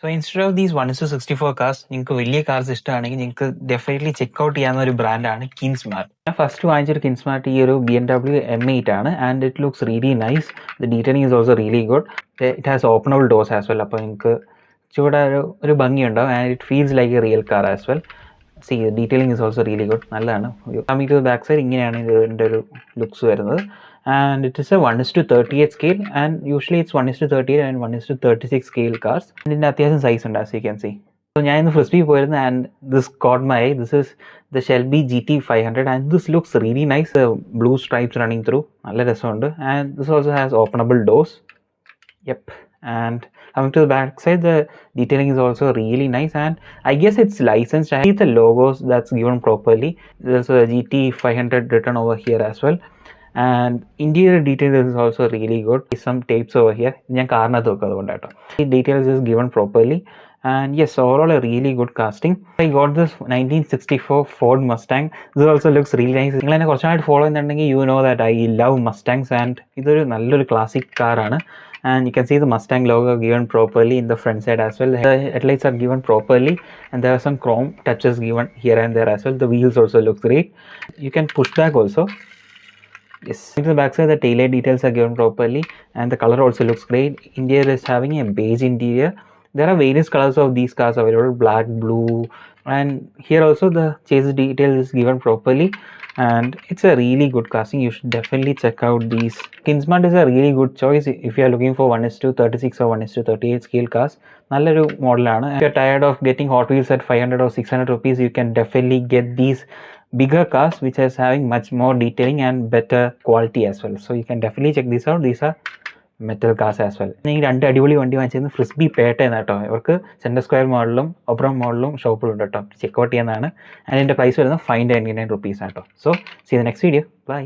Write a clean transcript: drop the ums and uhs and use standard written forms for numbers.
So instead of these 1:64 cars, നിങ്ങൾക്ക് വലിയ cars ഇഷ്ടമാണെങ്കിൽ നിങ്ങൾക്ക് ഡെഫിനറ്റ്ലി ചെക്ക് ഔട്ട് ചെയ്യാവുന്ന ഒരു ബ്രാൻഡാണ് കിൻസ്മാർട്ട്. ഞാൻ ഫസ്റ്റ് വാങ്ങിച്ചൊരു കിൻസ്മാർട്ട് ഈ ഒരു BMW M8 ആണ് and it looks really nice. The detailing is also really good. It has openable doors as well. അപ്പോൾ നിങ്ങൾക്ക് ചൂടെ ഒരു ഭംഗിയുണ്ടാവും and it feels like a real car as well. See detailing is also really good. നല്ലതാണ്. Coming to back side ഇങ്ങനെയാണ് ഇതിൻ്റെ ഒരു looks വരുന്നത്. And it is a 1:38 scale, and usually it's 1:38 and 1:36 scale cars. And in അത്യാവശ്യം size ഉണ്ട്, as you can see. So ഞാൻ ഇന്ന് ഫ്രിസ്ബി പോയിരുന്നു and this caught my eye. This is the Shelby GT 500 and this looks really nice. Blue stripes running through. നല്ല രസമുണ്ട്. And this also has openable doors. Yep. And coming to the back side, the detailing is also really nice, and I guess it's licensed. I see the logos that's given properly. There's a GT 500 written over here as well. And interior detail is also really good. Some tapes over here. ഞാൻ കാറിനകത്ത് വെക്കും അതുകൊണ്ടാട്ടോ. The details is given properly. And yes, overall a really good casting. I got this 1964 Ford Mustang. This also looks really nice. നിങ്ങൾ എന്നെ കുറച്ചായിട്ട് follow ചെയ്യുന്നുണ്ടെങ്കിൽ you know that I love Mustangs, and ഇതൊരു നല്ലൊരു classic കാറാണ്. And you can see the Mustang logo given properly in the front side as well. The headlights are given properly, and there are some chrome touches given here and there as well. The wheels also look great. You can push back also. Yes, in the back side the taillight details are given properly, and the color also looks great. Interior is having a beige interior. There are various colors of these cars available: black, blue, and here also the chassis detail is given properly, and it's a really good casting. You should definitely check out these. Kinsmart is a really good choice if you are looking for 1:36 or 1:38 scale cars. നല്ലൊരു മോഡലാണ്. If you are tired of getting Hot Wheels at 500 or 600 rupees, you can definitely get these bigger cars which is having much more detailing and better quality as well. So you can definitely check these out. These are metal cars as well. ഈ രണ്ട് അടിപൊളി വണ്ടി വാങ്ങിച്ചത് ഫ്രിസ്ബി പേട്ടയെന്ന് കേട്ടോ. ഇവർക്ക് centre square മോഡലും ഒബ്രം മോഡലും ഷോപ്പിലുണ്ട് കേട്ടോ. ചെക്കൗട്ട് ചെയ്യുന്നതാണ്. അതിൻ്റെ പ്രൈസ് വരുന്നത് 599 rupees auto. So see the next video. By.